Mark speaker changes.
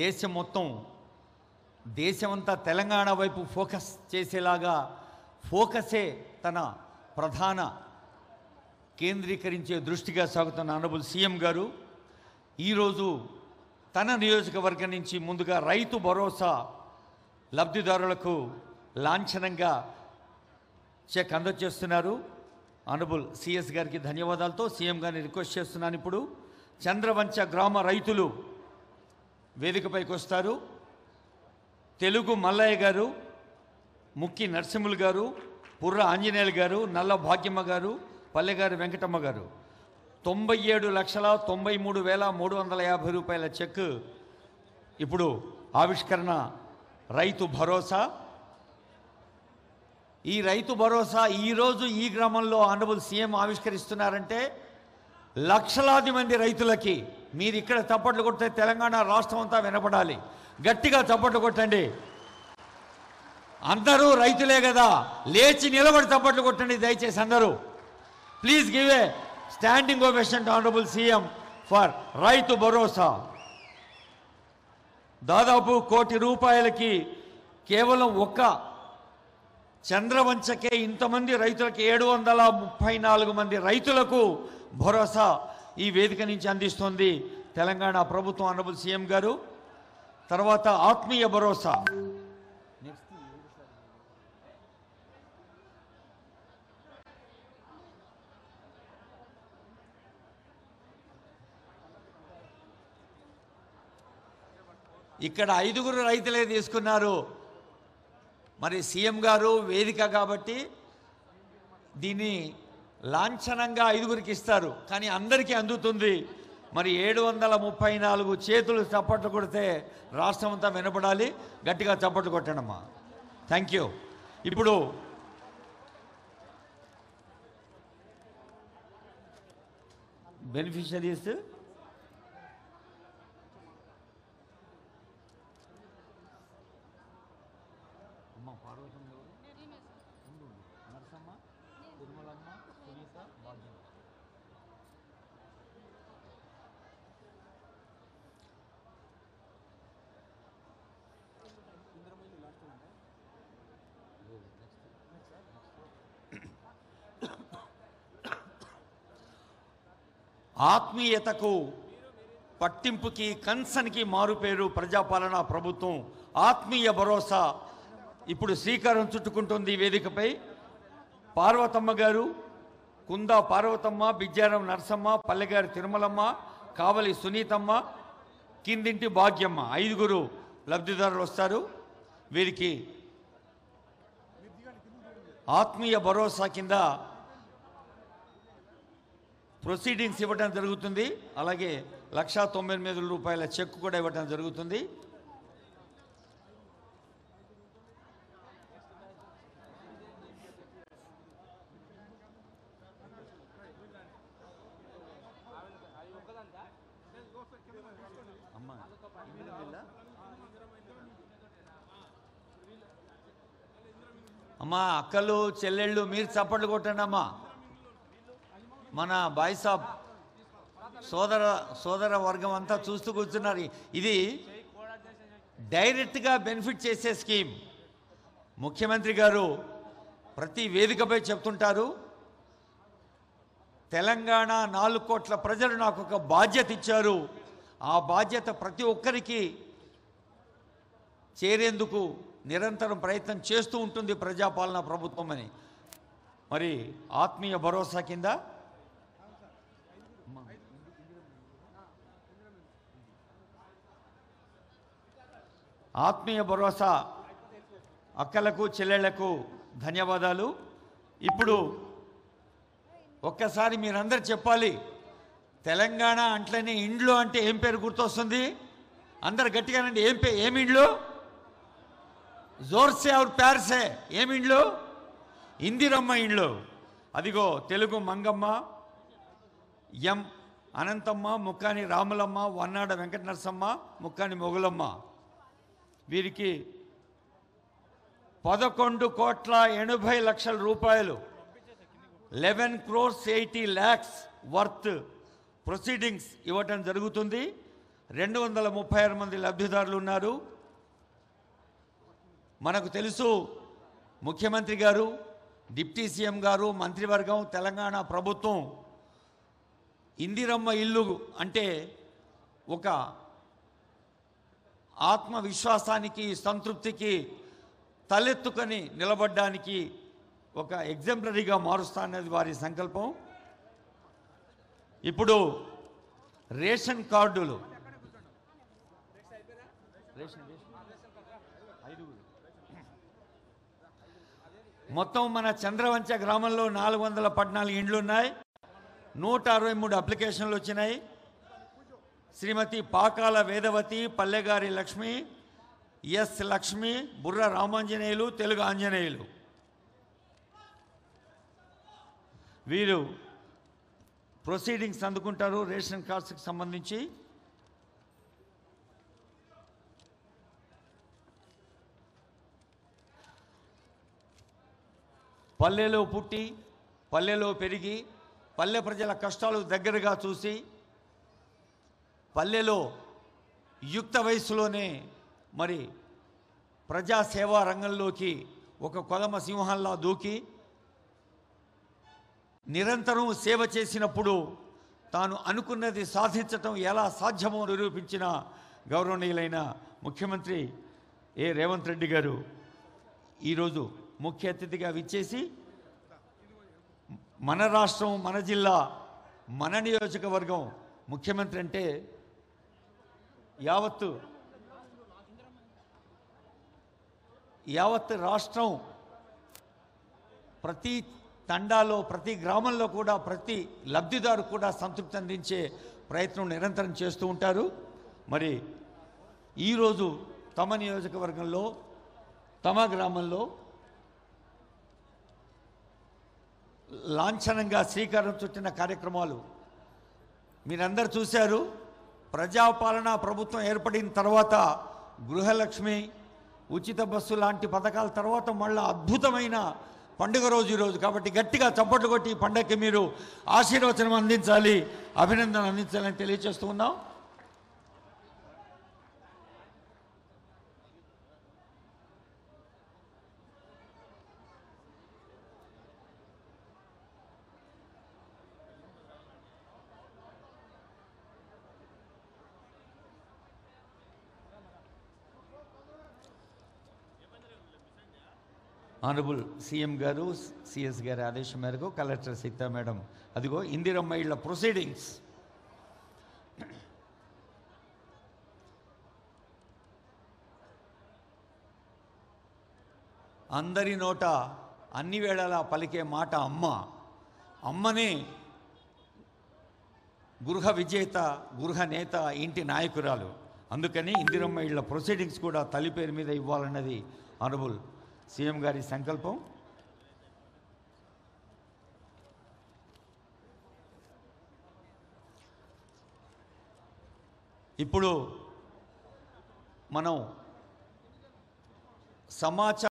Speaker 1: దేశం మొత్తం దేశమంతా తెలంగాణ వైపు ఫోకస్ చేసేలాగా ఫోకసే తన ప్రధాన కేంద్రీకరించే దృష్టిగా సాగుతున్న ఆనరబుల్ సీఎం గారు ఈరోజు తన నియోజకవర్గం నుంచి ముందుగా రైతు భరోసా లబ్ధిదారులకు లాంఛనంగా చెక్ అందజేస్తున్నారు. ఆనరబుల్ సిఎస్ గారికి ధన్యవాదాలతో సీఎం గారిని రిక్వెస్ట్ చేస్తున్నాను. ఇప్పుడు చంద్రవంచ గ్రామ రైతులు వేదికపైకి వస్తారు. తెలుగు మల్లయ్య గారు, ముక్కి నరసింహులు గారు, పుర్ర ఆంజనేయులు గారు, నల్ల భాగ్యమ్మ గారు, పల్లెగారి వెంకటమ్మ గారు 97,93,350 రూపాయల చెక్ ఇప్పుడు ఆవిష్కరణ. రైతు భరోసా, ఈ రైతు భరోసా ఈరోజు ఈ గ్రామంలో ఆనరబుల్ సీఎం ఆవిష్కరిస్తున్నారంటే లక్షలాది మంది రైతులకి మీరు ఇక్కడ చప్పట్లు కొడితే తెలంగాణ రాష్ట్రం అంతా వినపడాలి. గట్టిగా చప్పట్లు కొట్టండి. అందరూ రైతులే కదా, లేచి నిలబడి చప్పట్లు కొట్టండి దయచేసి అందరూ. Please give a standing ovation to honourable CM for Rythu Bharosa. దాదాపు ₹1 కోటి కేవలం ఒక్క చంద్రవంచకే ఇంతమంది రైతులకి 734 మంది రైతులకు భరోసా ఈ వేదిక నుంచి అందిస్తోంది తెలంగాణ ప్రభుత్వం, ఆనరబుల్ సీఎం గారు. తర్వాత ఆత్మీయ భరోసా. ఇక్కడ 5 రైతులే తీసుకున్నారు. మరి సీఎం గారు వేదిక కాబట్టి దీన్ని లాంఛనంగా 5 ఇస్తారు, కానీ అందరికీ అందుతుంది. మరి 734 చేతులు చప్పట్లు కొడితే రాష్ట్రం అంతా వినపడాలి. గట్టిగా చప్పట్లు కొట్టండమ్మా. Thank you. ఇప్పుడు బెనిఫిషరీస్ ఆత్మీయతకు పట్టింపుకి కన్సన్కి మారుపేరు ప్రజాపాలన ప్రభుత్వం. ఆత్మీయ భరోసా ఇప్పుడు శ్రీకారం చుట్టుకుంటుంది ఈ వేదికపై. పార్వతమ్మ గారు, కుందా పార్వతమ్మ, బిజ్జారం నరసమ్మ, పల్లెగారి తిరుమలమ్మ, కావలి సునీతమ్మ, కిందింటి భాగ్యమ్మ 5 లబ్ధిదారులు వస్తారు. వీరికి ఆత్మీయ భరోసా కింద ప్రొసీడింగ్స్ ఇవ్వడం జరుగుతుంది. అలాగే ₹1,98,000 చెక్ కూడా ఇవ్వడం జరుగుతుంది. అమ్మా, అక్కలు చెల్లెళ్ళు మీరు చప్పట్లు కొట్టండి అమ్మా. మన బాయ్సాబ్ సోదర వర్గం అంతా చూస్తూ కూర్చున్నారు. ఇది డైరెక్ట్గా బెనిఫిట్ చేసే స్కీమ్. ముఖ్యమంత్రి గారు ప్రతి వేదికపై చెప్తుంటారు, తెలంగాణ 4 కోట్ల ప్రజలు నాకు ఒక బాధ్యత ఇచ్చారు, ఆ బాధ్యత ప్రతి ఒక్కరికి చేరేందుకు నిరంతరం ప్రయత్నం చేస్తూ ఉంటుంది ప్రజాపాలన ప్రభుత్వం అని. మరి ఆత్మీయ భరోసా కింద ఆత్మీయ భరోసా అక్కలకు చెల్లెళ్లకు ధన్యవాదాలు. ఇప్పుడు ఒక్కసారి మీరందరూ చెప్పాలి, తెలంగాణ అంట్లోనే ఇండ్లు అంటే ఏం పేరు గుర్తొస్తుంది? అందరు గట్టిగానండి. ఏమి ఇండ్లు? జోర్సే और ప్యార్ సే. ఏమి ఇండ్లు? ఇందిరమ్మ ఇండ్లు. అదిగో తెలుగు మంగమ్మ, ఎం అనంతమ్మ, ముక్కాని రాములమ్మ, వన్నాడ వెంకట నరసమ్మ, ముక్కాని మొగులమ్మ. వీరికి 11,80,00,000 రూపాయలు 11,80,00,000 వర్త్ ప్రొసీడింగ్స్ ఇవ్వటం జరుగుతుంది. 236 మంది లబ్ధిదారులు ఉన్నారు. మనకు తెలుసు ముఖ్యమంత్రి గారు, డిప్యూటీ సీఎం గారు, మంత్రివర్గం, తెలంగాణ ప్రభుత్వం ఇందిరమ్మ ఇల్లు అంటే ఒక ఆత్మవిశ్వాసానికి, సంతృప్తికి తలెత్తుకొని నిలబడ్డానికి ఒక ఎగ్జాంపులరీగా మారుస్తా అన్నది వారి సంకల్పం. ఇప్పుడు రేషన్ కార్డులు మొత్తం మన చంద్రవంచ గ్రామంలో 414 ఇండ్లు ఉన్నాయి. 163 అప్లికేషన్లు వచ్చినాయి. శ్రీమతి పాకాల వేదవతి, పల్లెగారి లక్ష్మి, ఎస్ లక్ష్మి, బుర్ర రామాంజనేయులు, తెలుగు ఆంజనేయులు వీరు ప్రొసీడింగ్స్ అందుకుంటారు రేషన్ కార్డ్స్కి సంబంధించి. పల్లెలో పుట్టి, పల్లెలో పెరిగి, పల్లె ప్రజల కష్టాలు దగ్గరగా చూసి, పల్లెలో యుక్త వయసులోనే మరి ప్రజాసేవా రంగంలోకి ఒక కొదమ సింహంలా దూకి నిరంతరం సేవ చేసినప్పుడు తాను అనుకున్నది సాధించటం ఎలా సాధ్యమో నిరూపించిన గౌరవనీయులైన ముఖ్యమంత్రి రేవంత్ రెడ్డి గారు ఈరోజు ముఖ్య అతిథిగా విచ్చేసి మన రాష్ట్రం, మన జిల్లా, మన నియోజకవర్గం ముఖ్యమంత్రి అంటే యావత్ రాష్ట్రం ప్రతి తండాలో, ప్రతి గ్రామంలో కూడా ప్రతి లబ్ధిదారు కూడా సంతృప్తి అందించే ప్రయత్నం నిరంతరం చేస్తూ ఉంటారు. మరి ఈరోజు తమ నియోజకవర్గంలో, తమ గ్రామంలో లాంఛనంగా శ్రీకారం చుట్టిన కార్యక్రమాలు మీరందరూ చూశారు. ప్రజాపాలన ప్రభుత్వం ఏర్పడిన తర్వాత గృహలక్ష్మి, ఉచిత బస్సు లాంటి పథకాల తర్వాత మళ్ళీ అద్భుతమైన పండుగ రోజు ఈరోజు. కాబట్టి గట్టిగా చప్పట్లు కొట్టి ఈ పండగకి మీరు ఆశీర్వచనం అందించాలి, అభినందన అందించాలని తెలియజేస్తూ ఉన్నాం. ఆనరబుల్ సీఎం గారు, సిఎస్ గారి ఆదేశం మేరకు కలెక్టర్ సీతా మేడం అదిగో ఇందిరమ్మ ఇళ్ల ప్రొసీడింగ్స్ అందరి నోట అన్ని వేళలా పలికే మాట అమ్మ. అమ్మనే గృహ విజేత, గృహ నేత, ఇంటి నాయకురాలు. అందుకని ఇందిరమ్మ ఇళ్ల ప్రొసీడింగ్స్ కూడా తల్లి పేరు మీద ఇవ్వాలన్నది ఆనరబుల్ సీఎం గారి సంకల్పం. ఇప్పుడు మనం సమాచారం